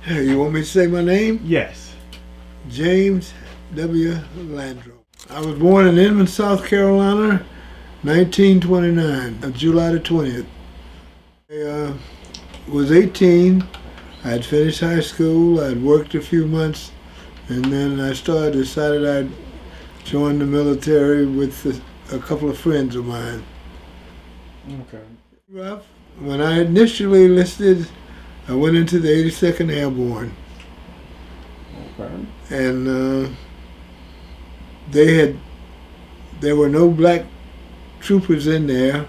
Hey, you want me to say my name? Yes. James W. Landrum. I was born in Inman, South Carolina, 1929, July the 20th. I was 18. I had finished high school. I'd worked a few months, and then decided I'd join the military with a couple of friends of mine. Okay. Rough. When I initially enlisted, I went into the 82nd Airborne, Okay. and there were no black troopers in there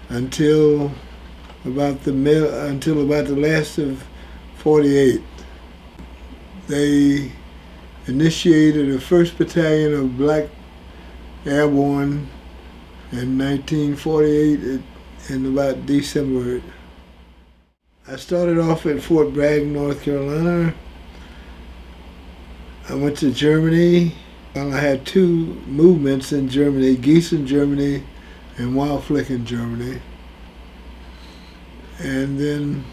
until about the last of '48. They initiated a first battalion of black airborne in 1948 in about December. I started off at Fort Bragg, North Carolina. I went to Germany. Well, I had two movements in Germany, Gießen, Germany, and Wildflecken, Germany. And then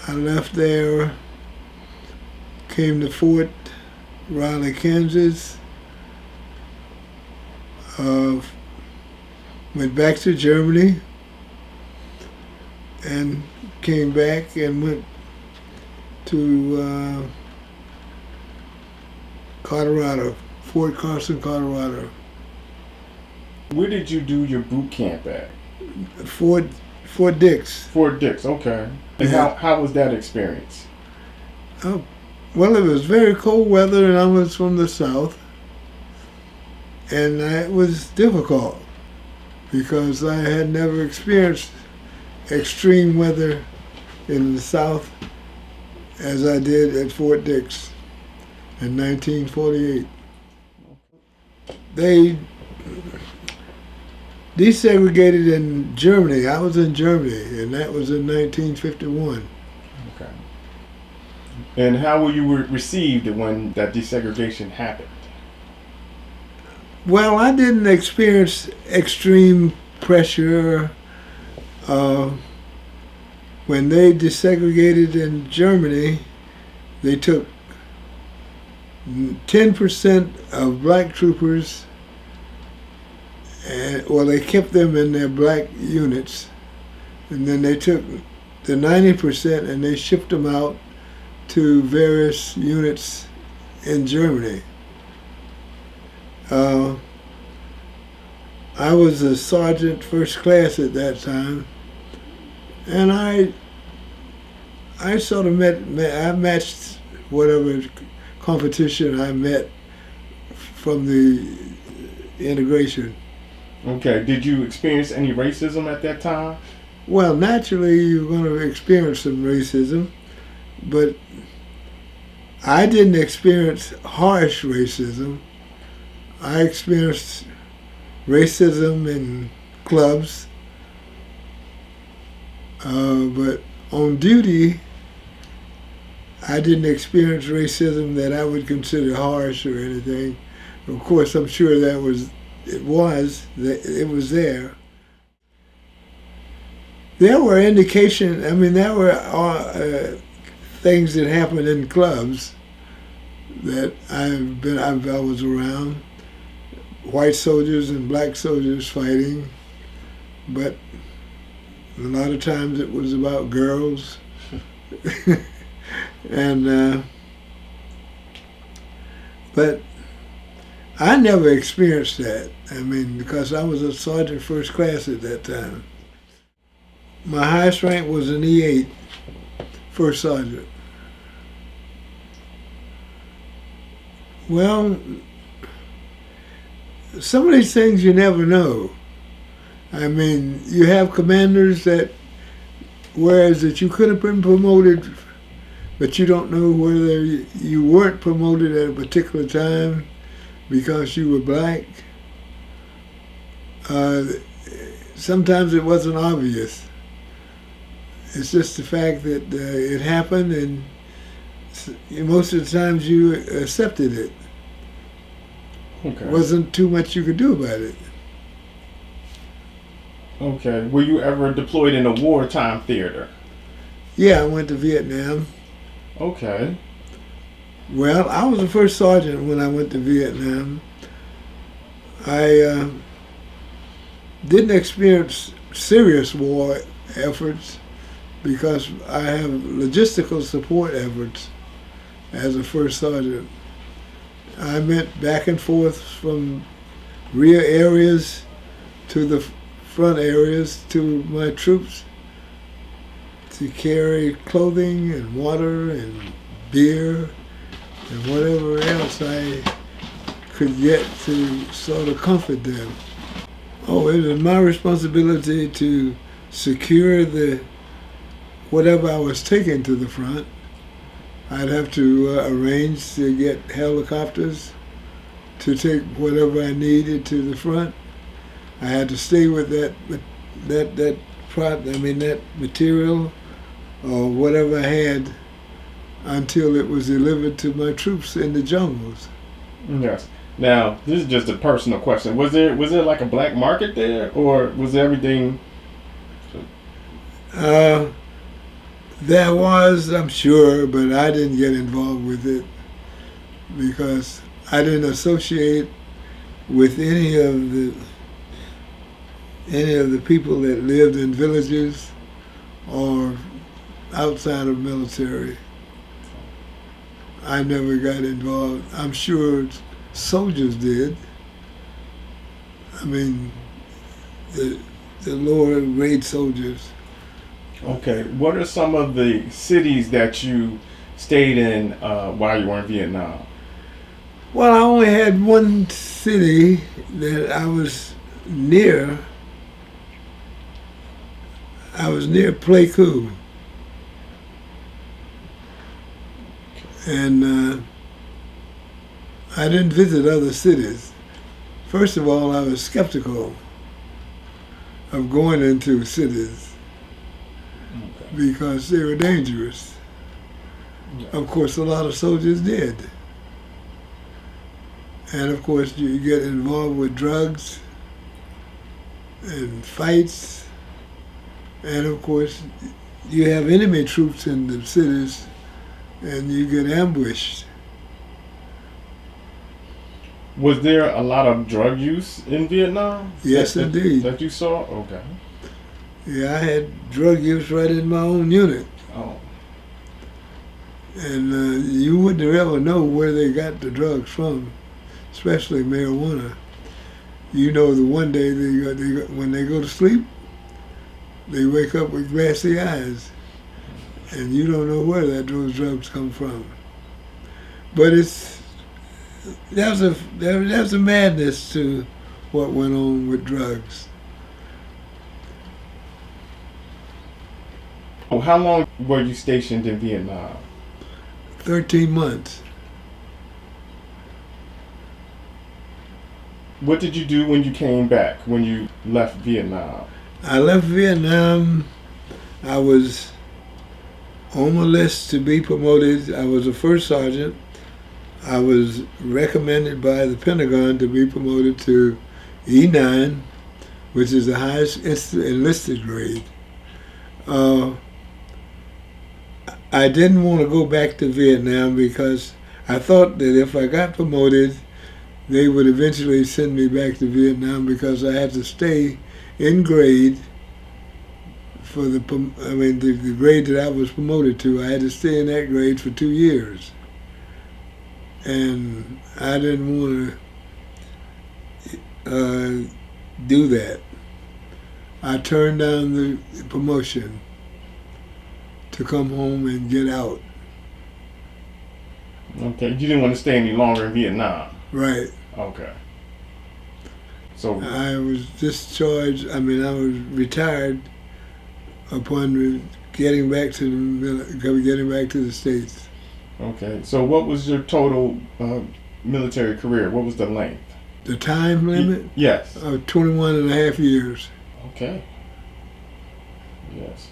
I left there, came to Fort Riley, Kansas, went back to Germany, and came back and went to Colorado, Fort Carson, Colorado. Where did you do your boot camp at? Fort Dix. Fort Dix, okay. And Yeah. how was that experience? Oh, well, it was very cold weather, and I was from the South, and it was difficult because I had never experienced extreme weather in the South as I did at Fort Dix in 1948. They desegregated in Germany. I was in Germany, and that was in 1951. Okay. And how were you received when that desegregation happened? Well, I didn't experience extreme pressure. When they desegregated in Germany, they took 10% of black troopers, and they kept them in their black units, and then they took the 90% and they shipped them out to various units in Germany. I was a sergeant first class at that time, and I sort of I matched whatever competition I met from the integration. Okay. Did you experience any racism at that time? Well, naturally you're going to experience some racism, but I didn't experience harsh racism. I experienced racism in clubs, but on duty, I didn't experience racism that I would consider harsh or anything. Of course, I'm sure it was there. There were indications. I mean, there were things that happened in clubs that I was around. White soldiers and black soldiers fighting, but a lot of times it was about girls. And but I never experienced that. I mean, because I was a sergeant first class at that time. My highest rank was an E8, first sergeant. Well, some of these things you never know. I mean, you have commanders that you could have been promoted, but you don't know whether you weren't promoted at a particular time because you were black. Sometimes it wasn't obvious. It's just the fact that it happened, and most of the times you accepted it. Okay. Wasn't too much you could do about it. Okay. Were you ever deployed in a wartime theater? Yeah, I went to Vietnam. Okay. Well, I was the first sergeant when I went to Vietnam. I didn't experience serious war efforts because I have logistical support efforts as a first sergeant. I went back and forth from rear areas to the front areas to my troops to carry clothing and water and beer and whatever else I could get to sort of comfort them. Oh, it was my responsibility to secure the whatever I was taking to the front. I'd have to arrange to get helicopters to take whatever I needed to the front. I had to stay with that material or whatever I had until it was delivered to my troops in the jungles. Yes. Now, this is just a personal question. Was there like a black market there, or was everything? There was, I'm sure, but I didn't get involved with it because I didn't associate with any of the people that lived in villages or outside of military. I never got involved. I'm sure soldiers did. I mean, the lower grade soldiers. Okay. What are some of the cities that you stayed in while you were in Vietnam? Well, I only had one city that I was near. I was near Pleiku. And I didn't visit other cities. First of all, I was skeptical of going into cities because they were dangerous. Yeah. Of course, a lot of soldiers did. And of course, you get involved with drugs and fights. And of course, you have enemy troops in the cities and you get ambushed. Was there a lot of drug use in Vietnam? Yes, indeed. That you saw? Okay. Yeah, I had drug use right in my own unit. Oh. And you wouldn't ever know where they got the drugs from, especially marijuana. You know, the one day when they go to sleep, they wake up with glassy eyes, and you don't know where those drugs come from. But there's a madness to what went on with drugs. Oh, how long were you stationed in Vietnam? 13 months. What did you do when you came back, when you left Vietnam? I left Vietnam. I was on the list to be promoted. I was a first sergeant. I was recommended by the Pentagon to be promoted to E9, which is the highest enlisted grade. I didn't want to go back to Vietnam because I thought that if I got promoted, they would eventually send me back to Vietnam because I had to stay in grade for the grade that I was promoted to. I had to stay in that grade for 2 years. And I didn't want to do that. I turned down the promotion to come home and get out. Okay, you didn't want to stay any longer in Vietnam. Right. Okay. So I was discharged. I was retired upon getting back to the States. okay. So what was your total military career? What was the length? The time limit? Yes. 21 and a half years. Okay. Yes.